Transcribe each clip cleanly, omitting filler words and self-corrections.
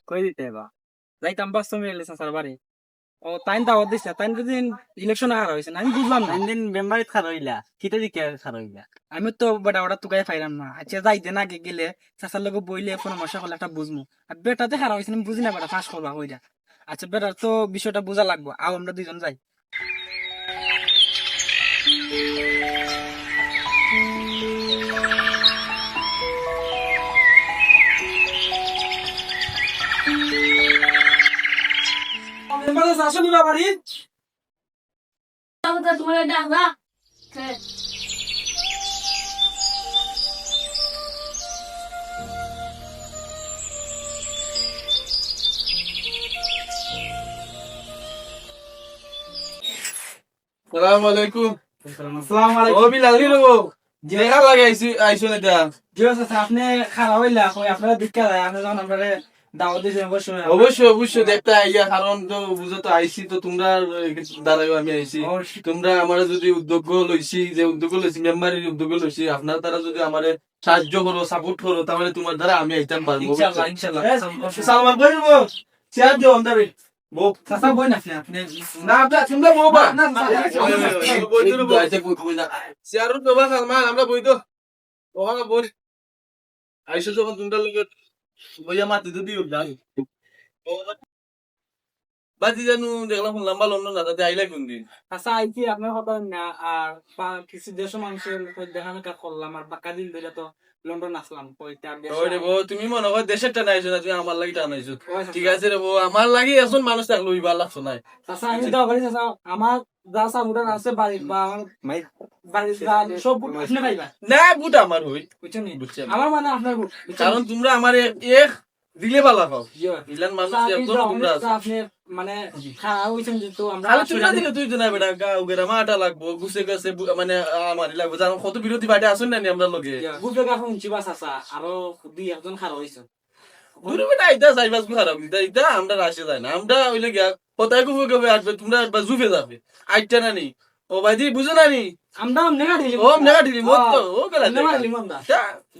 কই দিতে বা যাইতাম বাস্তব মিলে চাচার বাড়ি ও তাইন দাওয়াত দিছে তাইন যদি ইলেকশন হারা হয়েছে না আমি বুঝলাম না দিন মেম্বারিত খার হইলা কিতা দিকে খার হইলা আমি তো বেটা ওটা তুকাই পাইলাম না আচ্ছা যাইতে না আগে গেলে চাচার লোক বইলে পরামর্শ করলে একটা বুঝমু আর বেটাতে হারা হয়েছে আমি বুঝি না বেটা ফাঁস করবা হইরা আচ্ছা বেটার তো বিষয়টা বোঝা লাগবো আও আমরা দুইজন যাই আসো বাড়ি তোমার ডাঙ্গা সালামু আলাইকুম। আসসালামু আলাইকুম ও বিলাল কি রকম? দেখা লাগে আইছো না এটা? জি চাচা আপনি খারাপ হইলা কই আপনারা দীক্ষা দেয় আপনি যখন আপনারা দাওয়াত দিয়েছেন অবশ্যই অবশ্যই অবশ্যই দেখতে আইয়া, কারণ তো বুঝো তো আইছি তো তোমরা দ্বারাই আমি আইছি। তোমরা আমার যদি উদ্যোগ লইছি, যে উদ্যোগ লইছি মেম্বারের উদ্যোগ লইছি, আপনার দ্বারা যদি আমার সাহায্য করো, সাপোর্ট করো, তাহলে তোমার দ্বারা আমি আইতাম পারবো। ইনশাআল্লাহ ইনশাআল্লাহ সালমান ভাই বল চেয়ার দিও অন্দারে বল। চাচা বই না আপনি না আপনি তোমরা মোবা না চেয়ারও তো বা সালমান আমরা বই তো ওখানে বই আইসো যখন তোমরা লোক বইয়া মাতি তো দিও যাই বাজি জানু দেখলাম শুনলাম বা লন্ডন দাদা আইলা কোন দিন? চাচা আইছি আপনার কথা না আর কিছু দেশ মানুষের দেখানো করলাম আর বাকা দিন ধরে তো লন্ডন আসলাম ওই রে বউ, তুমি মনে হয় দেশের টানা আইছো না, তুমি আমার লাগি টানা আইছো। ঠিক আছে রে বউ, আমার লাগি এখন মানুষ থাকলো ইবার লাগছো নাই। চাচা আমি তো বাড়ি চাচা আমার যা সামুদান আছে বাড়ি বা বাড়ির সব বুট আপনি পাইবা না বুট আমার হই বুঝছেন নি? বুঝছি আমি। আমার মানে আপনার বুট কারণ তোমরা আমার এক দিলে পালা পাও মিলান মানুষ এত তোমরা আছো। আপনি মানে খাওয়া হইছেন যেহেতু আমরা তাহলে তোমরা দিলে তুই তো না বেটা গাও গেরা মাটা লাগবো গুছে গেছে মানে আমার লাগবো, জানো কত বিরোধী পার্টি আসুন না নি আমরা লগে বুঝবে গা শুনছি বা চাচা আরো দুই একজন খারাপ হইছে দূরে বেটা আইতা সাইবাস খারাপ দিতা ইতা আমরা রাশে যায় না, আমরা ওইলে গিয়া কোথায় কবে কবে আসবে তোমরা একবার জুফে যাবে আইটা না নি ও ভাইদি বুঝো না নি আমরা নেগাটিভ ও নেগাটিভ মত তো ও গেলা নেগাটিভ আমরা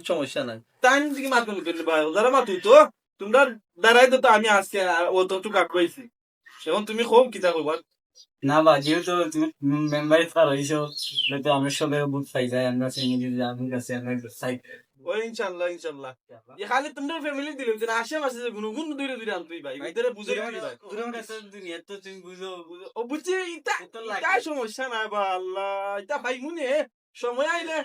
সমস্যা নাই তাই দিকে মাত করলে ভাই যারা মাত তো তোমরা দাঁড়াই তো আমি আজকে ও তো একটু কাক পাইছি এখন তুমি কম কিতা কইবা? না বা যেহেতু তুমি মেম্বারিত খার হইছো তো আমরা সবাই বুট পাই যায় আমরা সেই যদি আমি কাছে আমরা সাইড ও ইনশাআল্লাহ ইনশাআল্লাহ এ খালি তোমরা ফ্যামিলি দিলে যে আশেপাশে যে গুণ গুণ দূরে দূরে আনতুই ভাই ভিতরে বুঝে রাখি ভাই দুনিয়া তো তুমি বুঝো ও বুঝছি ইতা ইতা সমস্যা নাই বা আল্লাহ ইতা ভাই মুনে সময় আইলে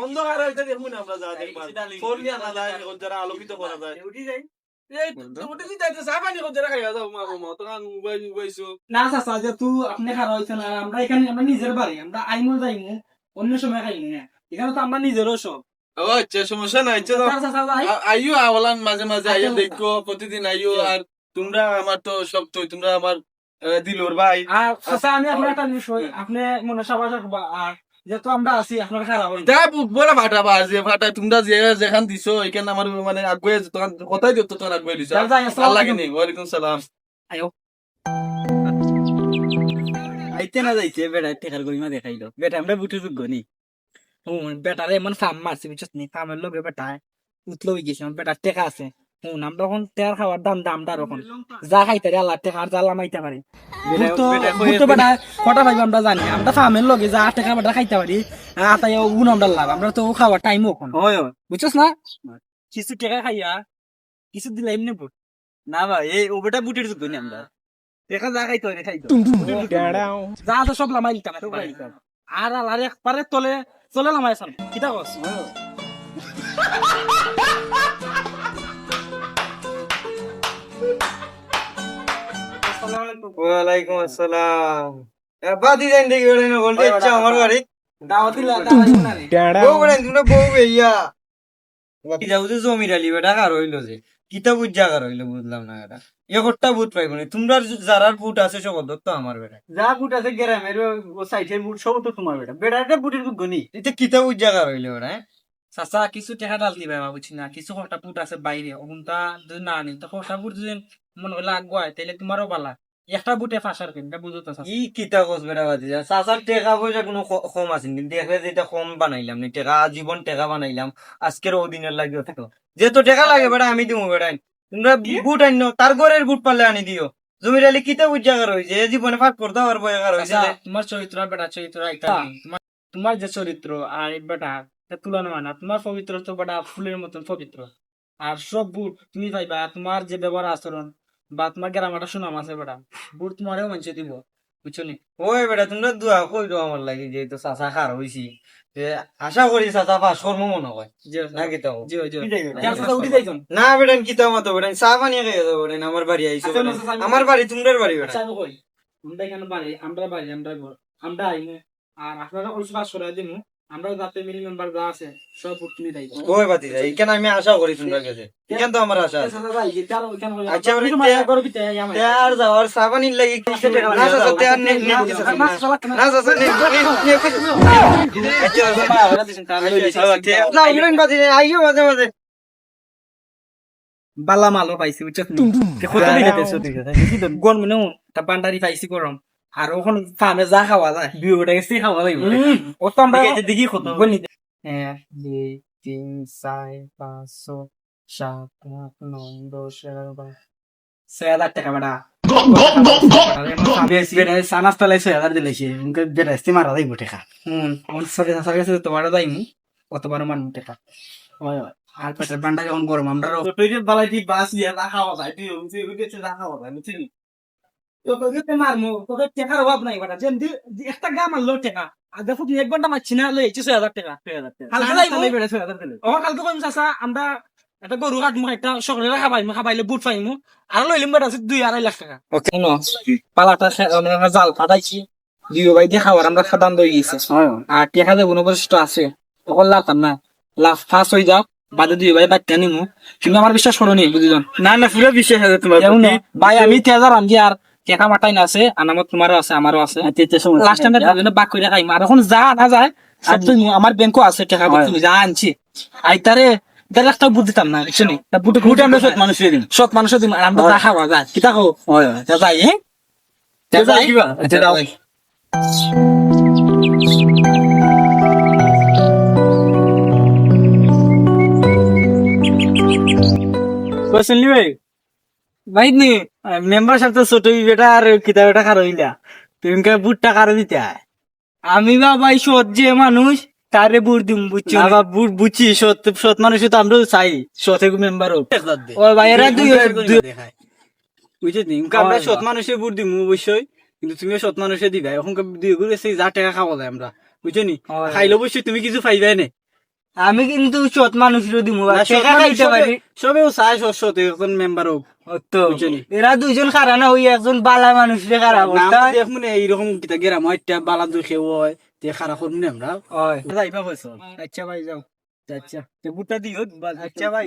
অন্ধকার হইতে দেখুন আমরা যা দেখবা ফোন নিয়ে আনা যায় যারা আলোকিত করা যায় উঠি যাই এই ওটা কি তাইতে চা পানি যারা খাইয়া যাও মা মা তো কান মোবাইল মোবাইলছো না চাচা যেহেতু আপনি খারাপ হইছেন আর আমরা এখানে আমরা নিজের বাড়ি আমরা আইমো যাইমু অন্য সময় খাইমু না এখানে তো আমরা নিজেরও সব ও আচ্ছা সমস্যা নাই আচ্ছা চাচা যাই আইও আওলান মাঝে মাঝে আইয়া দেখো প্রতিদিন আইও আর তোমরা আমার তো সব তো তোমরা আমার দিলর ভাই আর চাচা আমি আপনার একটা বিষয় আপনি মনে সবাই রাখবা আর যেহেতু আমরা আছি আপনার খারাপ হইছে দা বড় ফাটা বা যে ফাটা তোমরা যে যেখান দিছো এখানে আমার মানে আগুয়ে তখন কথাই দিও তো তখন আগুয়ে দিছো যাই, যাই, আসসালামু আল্লাহ আলাইকুম। কে ওয়ালাইকুম সালাম আয়ো আইতে না যাইতে বেটা টেকার গরিমা দেখাইলো বেটা আমরা বুটে যোগ্য নি বেটারে এমন ফার্ম মারছি বুঝছিস নি ফার্মের লোকে বেটায় উতলো হয়ে গেছে বেটার টেকা আছে আমরা এখন টেকার খাওয়ার দামটা এখন যা খাইতে রে আল্লাহ টেকা আর যা লামাইতে পারি বেটা কটা পাইব আমরা জানি আমরা ফার্মের লগে যা টেকা বেটা খাইতে পারি আতাই গুণ আমরা লাভ আমরা তো খাওয়ার টাইম এখন হয় বুঝছিস না কিছু টেকা খাইয়া কিছু দিলে এমনি বুট না ভাই এই ও বেটা বুটের যোগ্য নি আমরা টেকা যা খাইতে হয় খাইতো যা আছে সব লামাই দিতাম আর আল্লাহ একবারে তলে চলে লামাই আসাম কিতা কস ওয়ালাইকুম আসসালাম বাদি দেন দেখি ওরে না বলতে ইচ্ছা আমার বাড়ি দাওয়াতি বউ বলেন তোমরা বউ বেইয়া যাও যে জমির আলি বেটা কার হইলো যে কিতা বুঝ জাগার হইলো বুঝলাম না এটা একটা বুট পাইব না তোমরা যারার বুট আছে সকল তো আমার বেটা যা বুট আছে গ্রামের ও সাইডের বুট সব তো তোমার বেটা বেটাটা বুটের বুট গনি এটা কিতা বুঝ জাগার হইলো বেটা চাচা কিছু টাকা ডাল দিবে বুঝছি না কিছু কটা বুট আছে বাইরে ওখানটা যদি না আনি তো কটা বুট যদি মনে হলে আগুয়ায় তাহলে তোমারও বালা একটা বুটে ফাঁসার কিনটা বুঝো তো ই কিতা কস বেটা বাদি চাচার টেকা পয়সা কোনো কম আছে নি দেখলে যেটা কম বানাইলাম নি টেকা জীবন টেকা বানাইলাম আজকের ও দিনের লাগে তো যেহেতু টেকা লাগে বেটা আমি দিমু বেটা তোমরা বুট আইনো তার ঘরের বুট পারলে আনি দিও জমির আলী কিতা বুঝা কর হইছে এ জীবনে পাঠ করতে পারবো এগার হইছে আচ্ছা, তোমার চরিত্র আর বেটা চরিত্র একটা নেই। তোমার যে চরিত্র আর এই বেটা তা তুলনা হয় না। তোমার পবিত্র তো বেটা ফুলের মতন পবিত্র। আর সব বুট তুমি পাইবা তোমার যে ব্যবহার আচরণ বা তোমার গ্রামাটা সুনাম আছে বেটা বুট তোমারও মানছে দিব বুঝছো নি? ওই বেটা তোমরা দোয়া কই দাও আমার লাগি যেহেতু চাচা খার হইছি আশা করি চাচা পাস কর্ম মনে হয় জি নাকি তো জি জি কেন কথা উঠে যাইছো না বেটান কিতা মতো বেটান চা পানি খেয়ে যাবো বেটান আমার বাড়ি আইসো আচ্ছা, বেটান। আচ্ছা, আচ্ছা, আমার বাড়ি তোমরার বাড়ি বেটা আচ্ছা আমি কই আমরা এখানে বাড়ি আমরা বাড়ি আমরা ঘর আমরা আইনে আর আপনারা অল্প কাজ করে দিমু আমরা যাতে মিলি মেম্বার যা আছে সব বুট তুমি দাইবা ওই বাতি যাই এখানে আমি আশা করি তোমরা কাছে এখান তো আমার আশা আছে। আচ্ছা, আচ্ছা ওরে তোমার তে- গরু পিতে আমার তেয়ার যাওয়ার চা পানির লাগি না চাচা তেয়ার নে নে না চাচা নে আচ্ছা না উড়ন বাতি আইও মাঝে মাঝে বালা মালও পাইছি বুঝছো কত দিতেছো গন মনে তা বান্ডারি পাইছি গরম আর ওখানে ফার্মে যা খাওয়া যায় বিউটা গেছি খাওয়া লাগবে ও তো আমরা দেখি কত বলি 1 2 3 4 5 6 7 8 9 10 11 6,000 টাকা বেটা সানাস তালাই 6,000 দিলেছি বেটা ইস্তি মারা যাইব টাকা সরে সাসার কাছে তোমার যাইমু কতবার মানমু টাকা হয় হয় আর পেটের বান্ডা যখন গরম আমরা টয়লেট বালাই দি বাস দিয়ে রাখাও যায় তুই উঠে উঠে রাখাও যায় বুঝছিস তো তোকে মারমু তোকে টাকার অভাব নাই বেটা যেন একটা গা মারলো টাকা আর দেখো তুই 1 ঘন্টা মারছি না লই 6,000 টাকা কালকে যাইবো বেটা 6,000 দিলে ও কালকে কইম চাচা আমরা একটা গরু কাটমু একটা সকালে খাবাইলে বুট পাইমু আর লইলিম বেটা 2-2.5 লাখ টাকা ওকে নো পালাটা আমরা জাল ফাটাইছি দিও ভাই দিয়ে খাবার আমরা খাদান দই গেছি আর টাকা দেবো অবশিষ্ট আছে তখন লাভ না লাভ ফার্স্ট হয়ে যাও বাদে দুই ভাই বাচ্চা নিমু তুমি আমার বিশ্বাস করো নি বুঝিজন না না পুরো বিশ্বাস আছে তোমার ভাই আমি 3,000 আনছি আর টাকা মাটাই না আছে আনামত তোমারও আছে আমারও আছে লাস্ট টাইমে বাক করে খাইম আর এখন যা না যায় সব তুমি আমার ব্যাংকও আছে টাকা তুমি যা আনছি আইতারে 1.5 লাখ টাকা বুট দিতাম না বুঝছো নি তা বুট আমরা সৎ মানুষের দিন সৎ মানুষের দিন আর আমরা যা খাওয়া যায় কি থাকো যাই হ্যাঁ যাই আচ্ছা দাও শুনলি ভাই ভাই নি মেম্বার সাহেব তো ছোট বেটা আর কিতাব এটা কারো হইলা তুমি বুটটা কারো দিতে আমি বা ভাই সৎ যে মানুষ তারে বুট দিম বুঝছি বুট বুঝছি সৎ মানুষ তো আমরা চাই সৎ মেম্বার হোক ও ভাই এরা দেখায় বুঝছি আমরা সৎ মানুষের বুট দিম অবশ্যই কিন্তু তুমি সৎ মানুষে দিবা এখন দুই ঘুরে সেই যা টাকা খাওয়া যায় আমরা বুঝছো নি খাইলে অবশ্যই তুমি কিছু পাইবাই না আমি কিন্তু সৎ মানুষের দিব সবেও চাই সৎ একজন মেম্বার হোক তো এরা দুইজন খারা না ওই একজন বালা মানুষের খারাপ দেখুন এইরকম কিতা গেরাম বালা দুই খেয়ে হয় তে খারাপ করবো না আমরা যাইবা হয়েছ আচ্ছা ভাই যাও আচ্ছা বুটটা দিও আচ্ছা ভাই